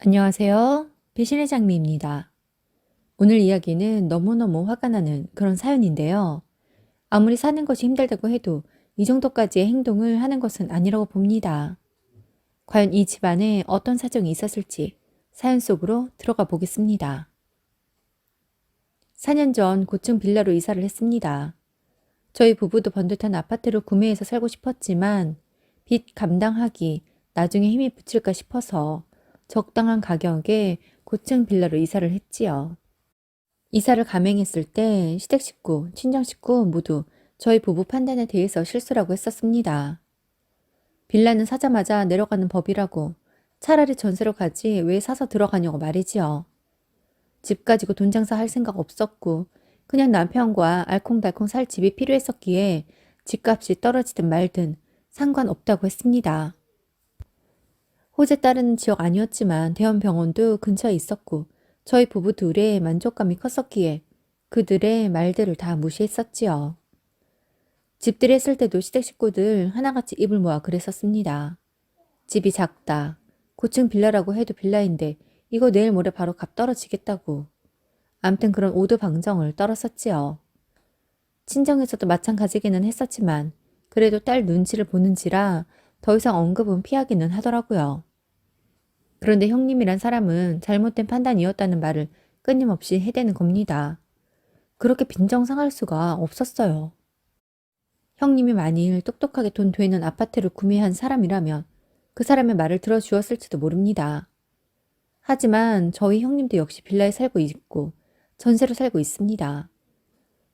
안녕하세요. 배신의 장미입니다. 오늘 이야기는 너무너무 화가 나는 그런 사연인데요. 아무리 사는 것이 힘들다고 해도 이 정도까지의 행동을 하는 것은 아니라고 봅니다. 과연 이 집안에 어떤 사정이 있었을지 사연 속으로 들어가 보겠습니다. 4년 전 고층 빌라로 이사를 했습니다. 저희 부부도 번듯한 아파트를 구매해서 살고 싶었지만 빚 감당하기 나중에 힘이 붙일까 싶어서 적당한 가격에 고층 빌라로 이사를 했지요. 이사를 감행했을 때 시댁 식구, 친정 식구 모두 저희 부부 판단에 대해서 실수라고 했었습니다. 빌라는 사자마자 내려가는 법이라고 차라리 전세로 가지 왜 사서 들어가냐고 말이지요. 집 가지고 돈 장사할 생각 없었고 그냥 남편과 알콩달콩 살 집이 필요했었기에 집값이 떨어지든 말든 상관없다고 했습니다. 호재 따르는 지역 아니었지만 대형 병원도 근처에 있었고 저희 부부 둘의 만족감이 컸었기에 그들의 말들을 다 무시했었지요. 집들이 했을 때도 시댁 식구들 하나같이 입을 모아 그랬었습니다. 집이 작다. 고층 빌라라고 해도 빌라인데 이거 내일 모레 바로 값 떨어지겠다고. 암튼 그런 오두방정을 떨었었지요. 친정에서도 마찬가지기는 했었지만 그래도 딸 눈치를 보는지라 더 이상 언급은 피하기는 하더라고요. 그런데 형님이란 사람은 잘못된 판단이었다는 말을 끊임없이 해대는 겁니다. 그렇게 빈정상할 수가 없었어요. 형님이 만일 똑똑하게 돈 되는 아파트를 구매한 사람이라면 그 사람의 말을 들어주었을지도 모릅니다. 하지만 저희 형님도 역시 빌라에 살고 있고 전세로 살고 있습니다.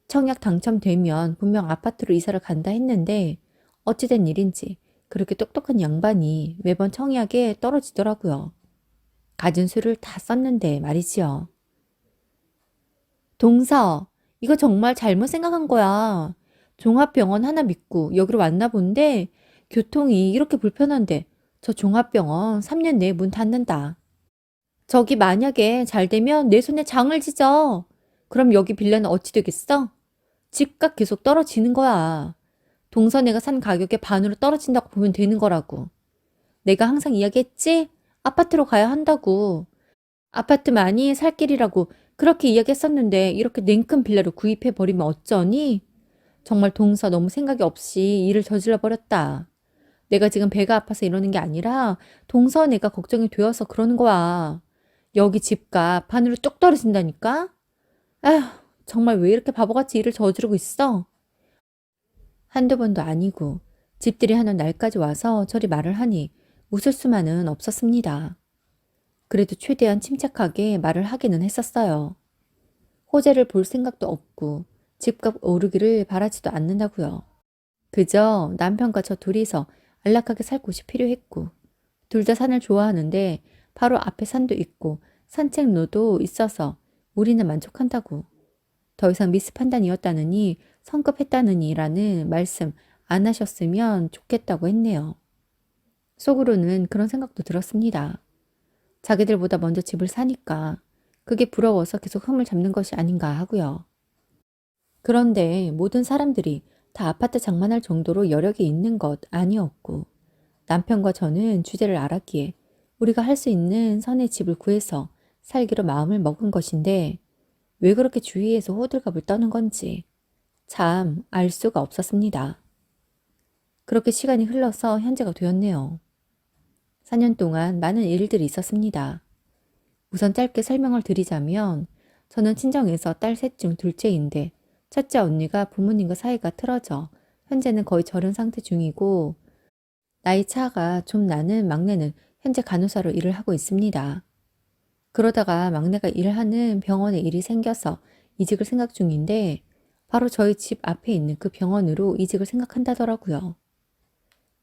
청약 당첨되면 분명 아파트로 이사를 간다 했는데 어찌된 일인지 그렇게 똑똑한 양반이 매번 청약에 떨어지더라고요. 가진 수를 다 썼는데 말이지요. 동서, 이거 정말 잘못 생각한 거야. 종합병원 하나 믿고 여기로 왔나 본데 교통이 이렇게 불편한데 저 종합병원 3년 내에 문 닫는다. 저기 만약에 잘 되면 내 손에 장을 지져. 그럼 여기 빌라는 어찌 되겠어? 집값 계속 떨어지는 거야. 동서네가 산 가격의 반으로 떨어진다고 보면 되는 거라고. 내가 항상 이야기했지? 아파트로 가야 한다고. 아파트만이 살 길이라고 그렇게 이야기했었는데 이렇게 냉큼 빌라로 구입해버리면 어쩌니? 정말 동서 너무 생각이 없이 일을 저질러 버렸다. 내가 지금 배가 아파서 이러는 게 아니라 동서 내가 걱정이 되어서 그러는 거야. 여기 집값 반으로 뚝 떨어진다니까? 아휴, 정말 왜 이렇게 바보같이 일을 저지르고 있어? 한두 번도 아니고 집들이 하는 날까지 와서 저리 말을 하니 웃을 수만은 없었습니다. 그래도 최대한 침착하게 말을 하기는 했었어요. 호재를 볼 생각도 없고 집값 오르기를 바라지도 않는다고요. 그저 남편과 저 둘이서 안락하게 살 곳이 필요했고 둘 다 산을 좋아하는데 바로 앞에 산도 있고 산책로도 있어서 우리는 만족한다고. 더 이상 미스 판단이었다느니 성급했다느니라는 말씀 안 하셨으면 좋겠다고 했네요. 속으로는 그런 생각도 들었습니다. 자기들보다 먼저 집을 사니까 그게 부러워서 계속 흠을 잡는 것이 아닌가 하고요. 그런데 모든 사람들이 다 아파트 장만할 정도로 여력이 있는 것 아니었고 남편과 저는 주제를 알았기에 우리가 할 수 있는 선의 집을 구해서 살기로 마음을 먹은 것인데 왜 그렇게 주위에서 호들갑을 떠는 건지 참 알 수가 없었습니다. 그렇게 시간이 흘러서 현재가 되었네요. 4년 동안 많은 일들이 있었습니다. 우선 짧게 설명을 드리자면 저는 친정에서 딸 셋 중 둘째인데 첫째 언니가 부모님과 사이가 틀어져 현재는 거의 절은 상태 중이고 나이 차가 좀 나는 막내는 현재 간호사로 일을 하고 있습니다. 그러다가 막내가 일하는 병원에 일이 생겨서 이직을 생각 중인데 바로 저희 집 앞에 있는 그 병원으로 이직을 생각한다더라고요.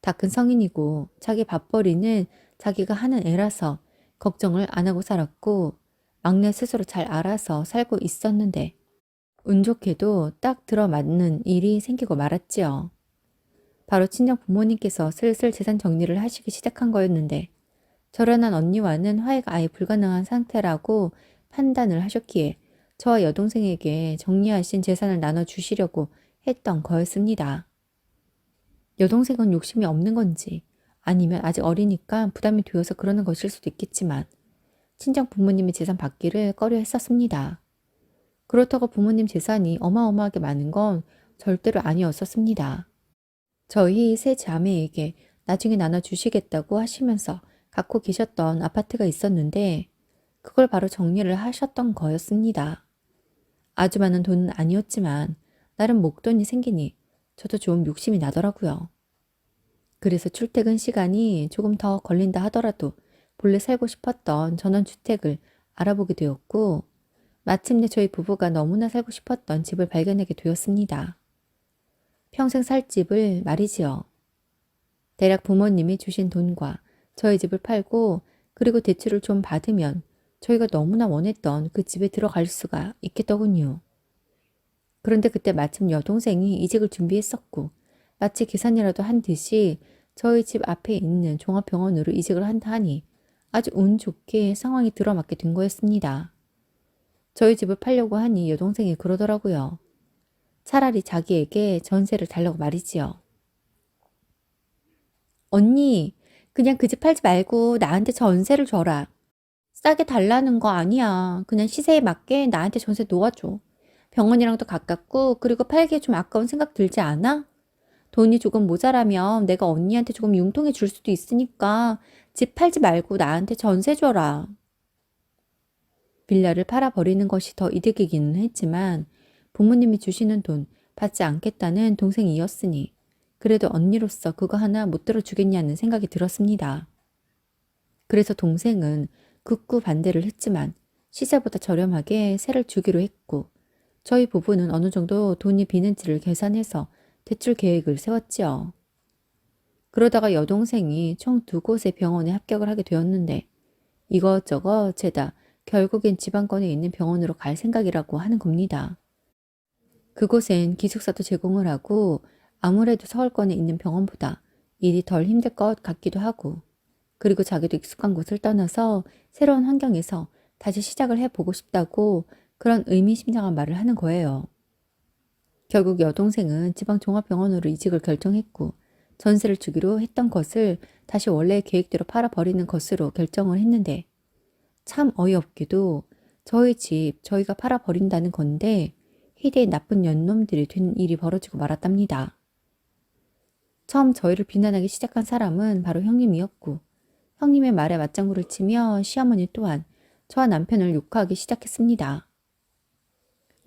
다 큰 성인이고 자기 밥벌이는 자기가 하는 애라서 걱정을 안 하고 살았고 막내 스스로 잘 알아서 살고 있었는데 운 좋게도 딱 들어맞는 일이 생기고 말았지요. 바로 친정 부모님께서 슬슬 재산 정리를 하시기 시작한 거였는데 저렴한 언니와는 화해가 아예 불가능한 상태라고 판단을 하셨기에 저와 여동생에게 정리하신 재산을 나눠주시려고 했던 거였습니다. 여동생은 욕심이 없는 건지 아니면 아직 어리니까 부담이 되어서 그러는 것일 수도 있겠지만 친정 부모님의 재산 받기를 꺼려 했었습니다. 그렇다고 부모님 재산이 어마어마하게 많은 건 절대로 아니었었습니다. 저희 세 자매에게 나중에 나눠주시겠다고 하시면서 갖고 계셨던 아파트가 있었는데 그걸 바로 정리를 하셨던 거였습니다. 아주 많은 돈은 아니었지만 나름 목돈이 생기니 저도 좀 욕심이 나더라고요. 그래서 출퇴근 시간이 조금 더 걸린다 하더라도 본래 살고 싶었던 전원주택을 알아보게 되었고 마침내 저희 부부가 너무나 살고 싶었던 집을 발견하게 되었습니다. 평생 살 집을 말이지요. 대략 부모님이 주신 돈과 저희 집을 팔고 그리고 대출을 좀 받으면 저희가 너무나 원했던 그 집에 들어갈 수가 있겠더군요. 그런데 그때 마침 여동생이 이직을 준비했었고 마치 계산이라도 한 듯이 저희 집 앞에 있는 종합병원으로 이직을 한다 하니 아주 운 좋게 상황이 들어맞게 된 거였습니다. 저희 집을 팔려고 하니 여동생이 그러더라고요. 차라리 자기에게 전세를 달라고 말이지요. 언니, 그냥 그 집 팔지 말고 나한테 전세를 줘라. 싸게 달라는 거 아니야. 그냥 시세에 맞게 나한테 전세 놓아줘. 병원이랑도 가깝고 그리고 팔기에 좀 아까운 생각 들지 않아? 돈이 조금 모자라면 내가 언니한테 조금 융통해 줄 수도 있으니까 집 팔지 말고 나한테 전세 줘라. 빌라를 팔아버리는 것이 더 이득이기는 했지만 부모님이 주시는 돈 받지 않겠다는 동생이었으니 그래도 언니로서 그거 하나 못 들어주겠냐는 생각이 들었습니다. 그래서 동생은 극구 반대를 했지만 시세보다 저렴하게 세를 주기로 했고 저희 부부는 어느 정도 돈이 비는지를 계산해서 대출 계획을 세웠지요. 그러다가 여동생이 총 2곳의 병원에 합격을 하게 되었는데 이것저것 죄다 결국엔 지방권에 있는 병원으로 갈 생각이라고 하는 겁니다. 그곳엔 기숙사도 제공을 하고 아무래도 서울권에 있는 병원보다 일이 덜 힘들 것 같기도 하고 그리고 자기도 익숙한 곳을 떠나서 새로운 환경에서 다시 시작을 해보고 싶다고 그런 의미심장한 말을 하는 거예요. 결국 여동생은 지방종합병원으로 이직을 결정했고 전세를 주기로 했던 것을 다시 원래의 계획대로 팔아버리는 것으로 결정을 했는데 참 어이없게도 저희 집 저희가 팔아버린다는 건데 희대의 나쁜 년놈들이 된 일이 벌어지고 말았답니다. 처음 저희를 비난하기 시작한 사람은 바로 형님이었고 형님의 말에 맞장구를 치며 시어머니 또한 저와 남편을 욕하기 시작했습니다.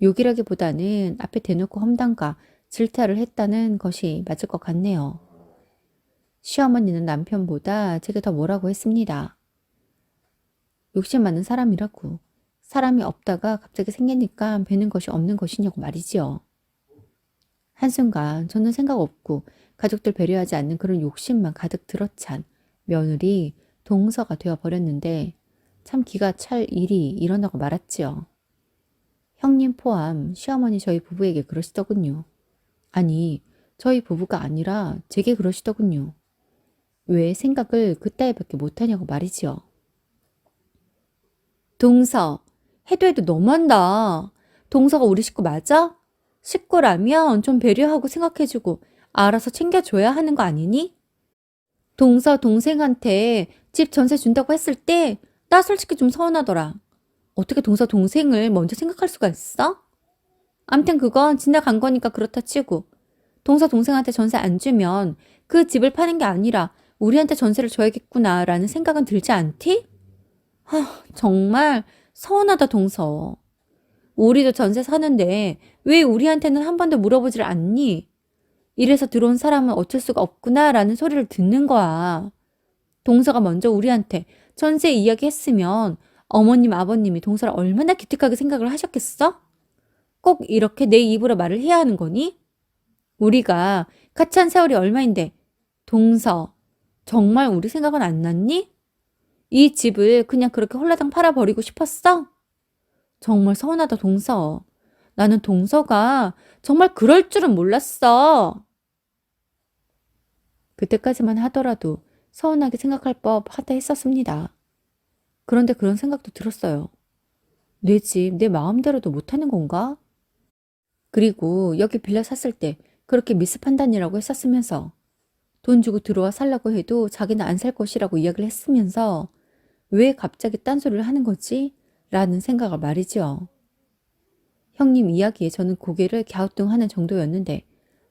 욕이라기보다는 앞에 대놓고 험담과 질타를 했다는 것이 맞을 것 같네요. 시어머니는 남편보다 제게 더 뭐라고 했습니다. 욕심 많은 사람이라고. 사람이 없다가 갑자기 생기니까 뵈는 것이 없는 것이냐고 말이지요. 한순간 저는 생각 없고 가족들 배려하지 않는 그런 욕심만 가득 들어찬 며느리 동서가 되어버렸는데 참 기가 찰 일이 일어나고 말았지요. 형님 포함 시어머니 저희 부부에게 그러시더군요. 아니, 저희 부부가 아니라 제게 그러시더군요. 왜 생각을 그따위밖에 못하냐고 말이지요. 동서, 해도 해도 너무한다. 동서가 우리 식구 맞아? 식구라면 좀 배려하고 생각해주고 알아서 챙겨줘야 하는 거 아니니? 동서 동생한테 집 전세 준다고 했을 때 나 솔직히 좀 서운하더라. 어떻게 동서 동생을 먼저 생각할 수가 있어? 암튼 그건 지나간 거니까 그렇다 치고 동서 동생한테 전세 안 주면 그 집을 파는 게 아니라 우리한테 전세를 줘야겠구나라는 생각은 들지 않디? 정말 서운하다 동서. 우리도 전세 사는데 왜 우리한테는 한 번도 물어보질 않니? 이래서 들어온 사람은 어쩔 수가 없구나라는 소리를 듣는 거야. 동서가 먼저 우리한테 전세 이야기 했으면 어머님 아버님이 동서를 얼마나 기특하게 생각을 하셨겠어? 꼭 이렇게 내 입으로 말을 해야 하는 거니? 우리가 같이 한 세월이 얼마인데 동서 정말 우리 생각은 안 났니? 이 집을 그냥 그렇게 홀라당 팔아버리고 싶었어? 정말 서운하다 동서. 나는 동서가 정말 그럴 줄은 몰랐어. 그때까지만 하더라도 서운하게 생각할 법하다 했었습니다. 그런데 그런 생각도 들었어요. 내 집 내 마음대로도 못하는 건가? 그리고 여기 빌라 샀을 때 그렇게 미스 판단이라고 했었으면서 돈 주고 들어와 살라고 해도 자기는 안 살 것이라고 이야기를 했으면서 왜 갑자기 딴소리를 하는 거지? 라는 생각을 말이죠. 형님 이야기에 저는 고개를 갸우뚱하는 정도였는데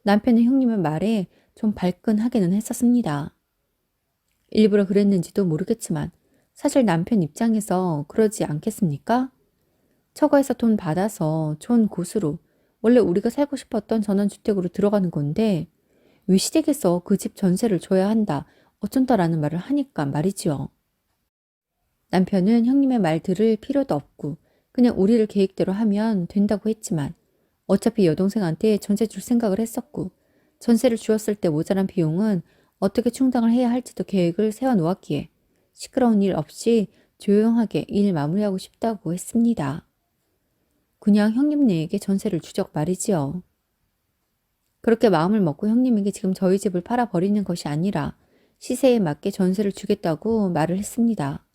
남편은 형님의 말에 좀 발끈하기는 했었습니다. 일부러 그랬는지도 모르겠지만 사실 남편 입장에서 그러지 않겠습니까? 처가에서 돈 받아서 좋은 곳으로 원래 우리가 살고 싶었던 전원주택으로 들어가는 건데 왜 시댁에서 그 집 전세를 줘야 한다 어쩐다라는 말을 하니까 말이지요. 남편은 형님의 말 들을 필요도 없고 그냥 우리를 계획대로 하면 된다고 했지만 어차피 여동생한테 전세 줄 생각을 했었고 전세를 주었을 때 모자란 비용은 어떻게 충당을 해야 할지도 계획을 세워놓았기에 시끄러운 일 없이 조용하게 일 마무리하고 싶다고 했습니다. 그냥 형님네에게 전세를 주적 말이지요. 그렇게 마음을 먹고 형님에게 지금 저희 집을 팔아버리는 것이 아니라 시세에 맞게 전세를 주겠다고 말을 했습니다.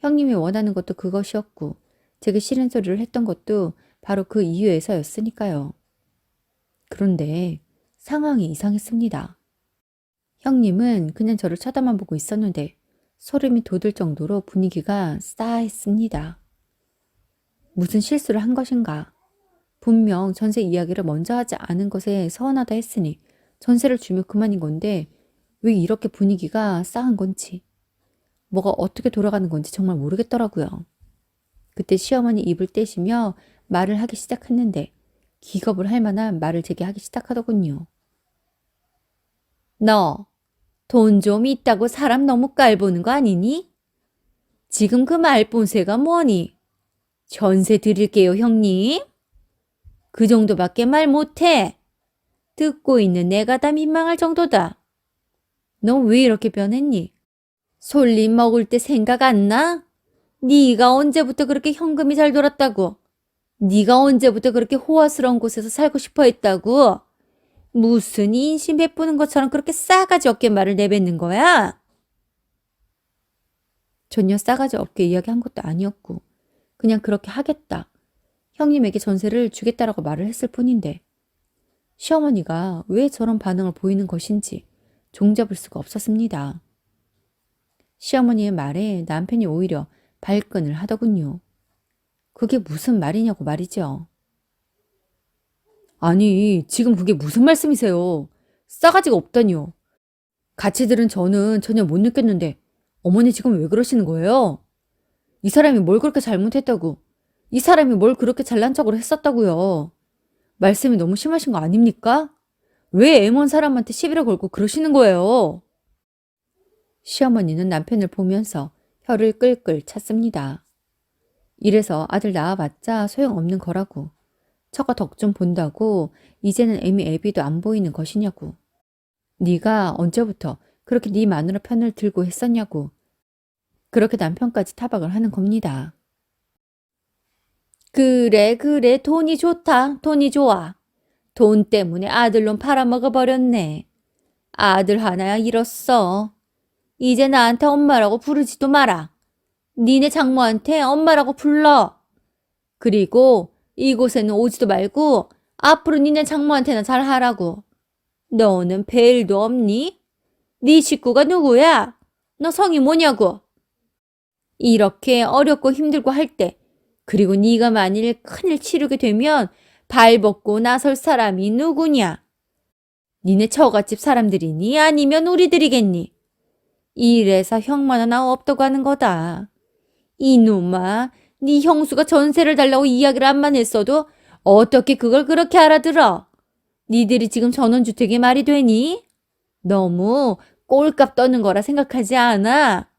형님이 원하는 것도 그것이었고 제게 싫은 소리를 했던 것도 바로 그 이유에서였으니까요. 그런데 상황이 이상했습니다. 형님은 그냥 저를 쳐다만 보고 있었는데 소름이 돋을 정도로 분위기가 싸했습니다. 무슨 실수를 한 것인가? 분명 전세 이야기를 먼저 하지 않은 것에 서운하다 했으니 전세를 주면 그만인 건데 왜 이렇게 분위기가 싸한 건지 뭐가 어떻게 돌아가는 건지 정말 모르겠더라고요. 그때 시어머니 입을 떼시며 말을 하기 시작했는데 기겁을 할 만한 말을 제게 하기 시작하더군요. 너 돈 좀 있다고 사람 너무 깔보는 거 아니니? 지금 그 말본세가 뭐니? 전세 드릴게요 형님. 그 정도밖에 말 못해. 듣고 있는 내가 다 민망할 정도다. 너 왜 이렇게 변했니? 솔잎 먹을 때 생각 안 나? 네가 언제부터 그렇게 현금이 잘 돌았다고? 네가 언제부터 그렇게 호화스러운 곳에서 살고 싶어 했다고? 무슨 인심 베푸는 것처럼 그렇게 싸가지 없게 말을 내뱉는 거야? 전혀 싸가지 없게 이야기한 것도 아니었고 그냥 그렇게 하겠다. 형님에게 전세를 주겠다라고 말을 했을 뿐인데 시어머니가 왜 저런 반응을 보이는 것인지 종잡을 수가 없었습니다. 시어머니의 말에 남편이 오히려 발끈을 하더군요. 그게 무슨 말이냐고 말이죠. 아니, 지금 그게 무슨 말씀이세요? 싸가지가 없다니요. 같이 들은 저는 전혀 못 느꼈는데 어머니 지금 왜 그러시는 거예요? 이 사람이 뭘 그렇게 잘못했다고? 이 사람이 뭘 그렇게 잘난 척으로 했었다고요? 말씀이 너무 심하신 거 아닙니까? 왜 애먼 사람한테 시비를 걸고 그러시는 거예요? 시어머니는 남편을 보면서 혀를 끌끌 찼습니다. 이래서 아들 낳아봤자 소용없는 거라고. 처가 덕 좀 본다고 이제는 애미 애비도 안 보이는 것이냐고. 네가 언제부터 그렇게 네 마누라 편을 들고 했었냐고. 그렇게 남편까지 타박을 하는 겁니다. 그래 돈이 좋다. 돈이 좋아. 돈 때문에 아들놈 팔아먹어버렸네. 아들 하나야 잃었어. 이제 나한테 엄마라고 부르지도 마라. 니네 장모한테 엄마라고 불러. 그리고 이곳에는 오지도 말고 앞으로 니네 장모한테나 잘하라고. 너는 벨도 없니? 네 식구가 누구야? 너 성이 뭐냐고? 이렇게 어렵고 힘들고 할 때, 그리고 네가 만일 큰일 치르게 되면 발 벗고 나설 사람이 누구냐? 니네 처갓집 사람들이니 아니면 우리들이겠니? 이래서 형만 하나 없다고 하는 거다. 이놈아, 네 형수가 전세를 달라고 이야기를 한만 했어도 어떻게 그걸 그렇게 알아들어? 니들이 지금 전원주택이 말이 되니? 너무 꼴값 떠는 거라 생각하지 않아?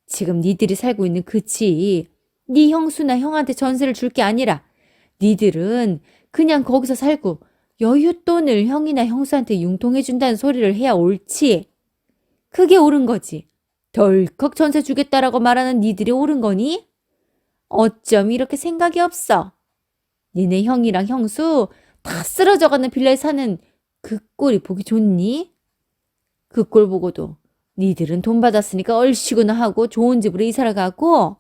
지금 니들이 살고 있는 그 집, 네 형수나 형한테 전세를 줄 게 아니라 니들은 그냥 거기서 살고 여윳돈을 형이나 형수한테 융통해준다는 소리를 해야 옳지. 그게 옳은 거지. 덜컥 전세 주겠다라고 말하는 니들이 옳은 거니? 어쩜 이렇게 생각이 없어? 니네 형이랑 형수 다 쓰러져가는 빌라에 사는 그 꼴이 보기 좋니? 그 꼴 보고도 니들은 돈 받았으니까 얼씨구나 하고 좋은 집으로 이사를 가고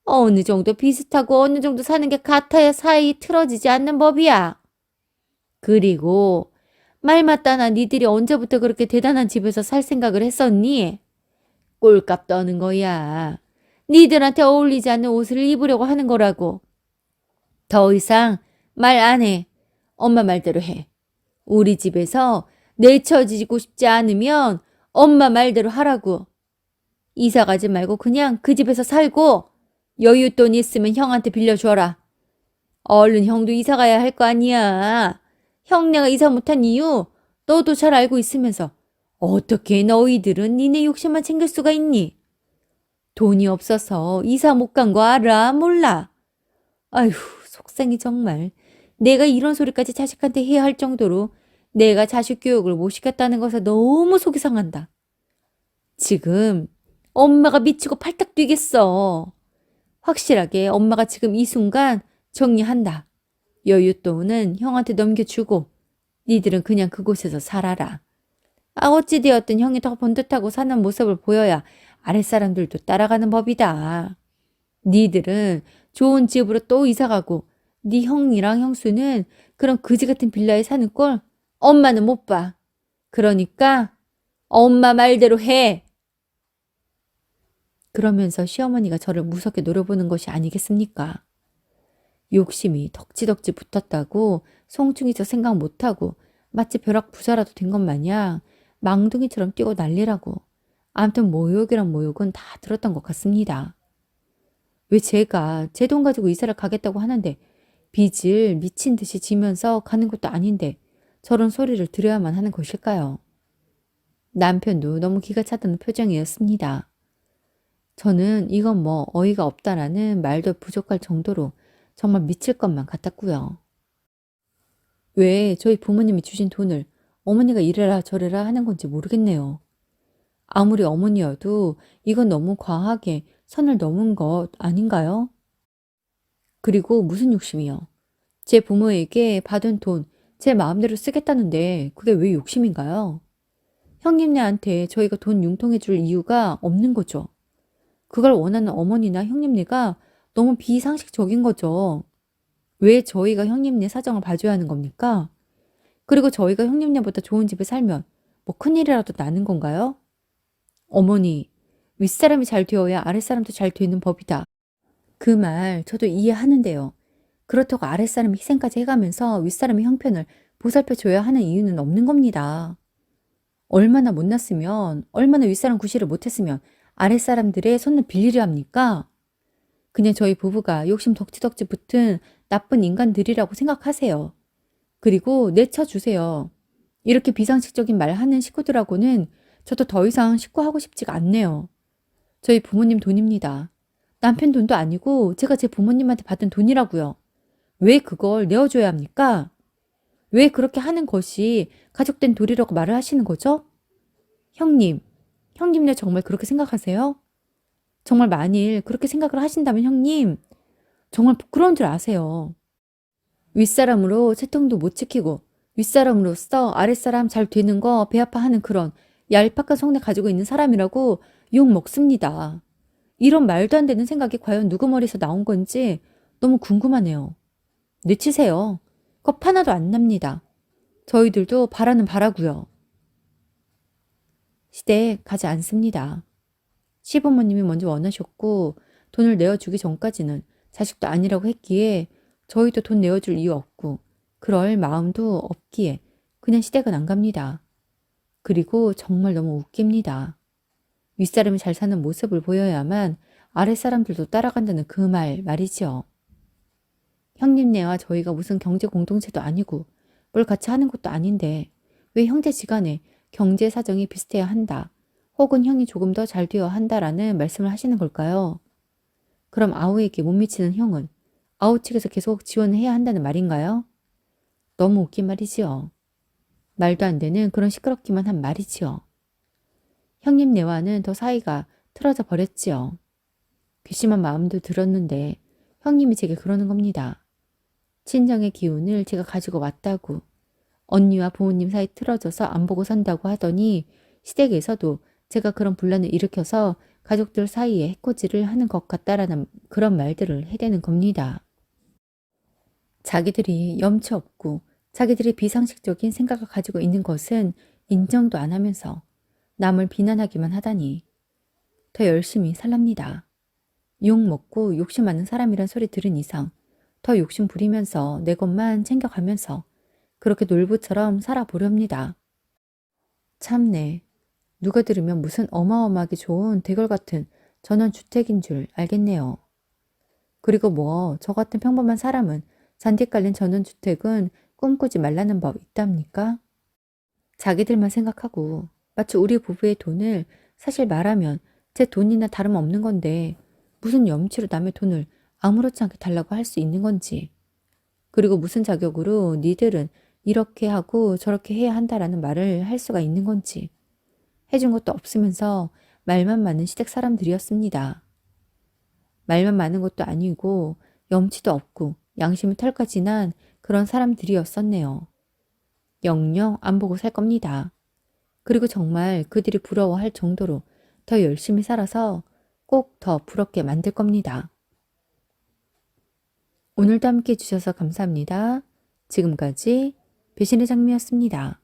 어느 정도 비슷하고 어느 정도 사는 게 같아야 사이 틀어지지 않는 법이야. 그리고 말 맞다나 니들이 언제부터 그렇게 대단한 집에서 살 생각을 했었니? 꼴값 떠는 거야. 니들한테 어울리지 않는 옷을 입으려고 하는 거라고. 더 이상 말 안 해. 엄마 말대로 해. 우리 집에서 내쳐지고 싶지 않으면 엄마 말대로 하라고. 이사 가지 말고 그냥 그 집에서 살고 여윳돈 있으면 형한테 빌려줘라. 얼른 형도 이사 가야 할 거 아니야. 형네가 이사 못한 이유 너도 잘 알고 있으면서 어떻게 너희들은 니네 욕심만 챙길 수가 있니? 돈이 없어서 이사 못 간 거 알아? 몰라? 아휴, 속상해 정말. 내가 이런 소리까지 자식한테 해야 할 정도로 내가 자식 교육을 못 시켰다는 것에 너무 속이 상한다. 지금 엄마가 미치고 팔딱 뛰겠어. 확실하게 엄마가 지금 이 순간 정리한다. 여윳돈은 형한테 넘겨주고 니들은 그냥 그곳에서 살아라. 어찌되었든 형이 더 번듯하고 사는 모습을 보여야 아랫사람들도 따라가는 법이다. 니들은 좋은 집으로 또 이사가고 네 형이랑 형수는 그런 그지 같은 빌라에 사는 꼴 엄마는 못 봐. 그러니까 엄마 말대로 해. 그러면서 시어머니가 저를 무섭게 노려보는 것이 아니겠습니까? 욕심이 덕지덕지 붙었다고 송충이서 생각 못하고 마치 벼락 부자라도 된 것 마냥 망둥이처럼 뛰고 난리라고. 아무튼 모욕이란 모욕은 다 들었던 것 같습니다. 왜 제가 제 돈 가지고 이사를 가겠다고 하는데 빚을 미친 듯이 지면서 가는 것도 아닌데 저런 소리를 들어야만 하는 것일까요? 남편도 너무 기가 차다는 표정이었습니다. 저는 이건 뭐 어이가 없다라는 말도 부족할 정도로 정말 미칠 것만 같았고요. 왜 저희 부모님이 주신 돈을 어머니가 이래라 저래라 하는 건지 모르겠네요. 아무리 어머니여도 이건 너무 과하게 선을 넘은 것 아닌가요? 그리고 무슨 욕심이요? 제 부모에게 받은 돈 제 마음대로 쓰겠다는데 그게 왜 욕심인가요? 형님네한테 저희가 돈 융통해 줄 이유가 없는 거죠. 그걸 원하는 어머니나 형님네가 너무 비상식적인 거죠. 왜 저희가 형님네 사정을 봐줘야 하는 겁니까? 그리고 저희가 형님네보다 좋은 집에 살면 뭐 큰일이라도 나는 건가요? 어머니, 윗사람이 잘 되어야 아랫사람도 잘 되는 법이다. 그 말 저도 이해하는데요. 그렇다고 아랫사람이 희생까지 해가면서 윗사람의 형편을 보살펴줘야 하는 이유는 없는 겁니다. 얼마나 못났으면, 얼마나 윗사람 구실을 못했으면 아랫사람들의 손을 빌리려 합니까? 그냥 저희 부부가 욕심 덕지덕지 붙은 나쁜 인간들이라고 생각하세요. 그리고 내쳐주세요. 이렇게 비상식적인 말 하는 식구들하고는 저도 더 이상 식구하고 싶지가 않네요. 저희 부모님 돈입니다. 남편 돈도 아니고 제가 제 부모님한테 받은 돈이라고요. 왜 그걸 내어줘야 합니까? 왜 그렇게 하는 것이 가족된 도리라고 말을 하시는 거죠? 형님네 정말 그렇게 생각하세요? 정말 만일 그렇게 생각을 하신다면 형님, 정말 부끄러운 줄 아세요. 윗사람으로 채통도 못 지키고 윗사람으로서 아랫사람 잘 되는 거 배 아파하는 그런 얄팍한 속내 가지고 있는 사람이라고 욕 먹습니다. 이런 말도 안 되는 생각이 과연 누구 머리에서 나온 건지 너무 궁금하네요. 내치세요. 겁 하나도 안 납니다. 저희들도 바라는 바라고요. 시댁 가지 않습니다. 시부모님이 먼저 원하셨고 돈을 내어주기 전까지는 자식도 아니라고 했기에 저희도 돈 내어줄 이유 없고 그럴 마음도 없기에 그냥 시댁은 안 갑니다. 그리고 정말 너무 웃깁니다. 윗사람이 잘 사는 모습을 보여야만 아랫사람들도 따라간다는 그 말이지요. 형님네와 저희가 무슨 경제 공동체도 아니고 뭘 같이 하는 것도 아닌데 왜 형제지간에 경제 사정이 비슷해야 한다. 혹은 형이 조금 더 잘 되어야 한다라는 말씀을 하시는 걸까요? 그럼 아우에게 못 미치는 형은 아우 측에서 계속 지원을 해야 한다는 말인가요? 너무 웃긴 말이지요. 말도 안 되는 그런 시끄럽기만 한 말이지요. 형님네와는 더 사이가 틀어져 버렸지요. 괘씸한 마음도 들었는데 형님이 제게 그러는 겁니다. 친정의 기운을 제가 가지고 왔다고 언니와 부모님 사이 틀어져서 안 보고 산다고 하더니 시댁에서도 제가 그런 분란을 일으켜서 가족들 사이에 해코지를 하는 것 같다라는 그런 말들을 해대는 겁니다. 자기들이 염치 없고 자기들이 비상식적인 생각을 가지고 있는 것은 인정도 안 하면서 남을 비난하기만 하다니 더 열심히 살랍니다. 욕 먹고 욕심 많은 사람이란 소리 들은 이상 더 욕심 부리면서 내 것만 챙겨가면서 그렇게 놀부처럼 살아보렵니다. 참네. 누가 들으면 무슨 어마어마하게 좋은 대걸 같은 전원주택인 줄 알겠네요. 그리고 뭐 저 같은 평범한 사람은 잔디 깔린 전원주택은 꿈꾸지 말라는 법 있답니까? 자기들만 생각하고 마치 우리 부부의 돈을 사실 말하면 제 돈이나 다름없는 건데 무슨 염치로 남의 돈을 아무렇지 않게 달라고 할 수 있는 건지, 그리고 무슨 자격으로 니들은 이렇게 하고 저렇게 해야 한다라는 말을 할 수가 있는 건지, 해준 것도 없으면서 말만 많은 시댁 사람들이었습니다. 말만 많은 것도 아니고 염치도 없고 양심이 털까지 난 그런 사람들이었었네요. 영영 안 보고 살 겁니다. 그리고 정말 그들이 부러워할 정도로 더 열심히 살아서 꼭 더 부럽게 만들 겁니다. 오늘도 함께 해주셔서 감사합니다. 지금까지 배신의 장미였습니다.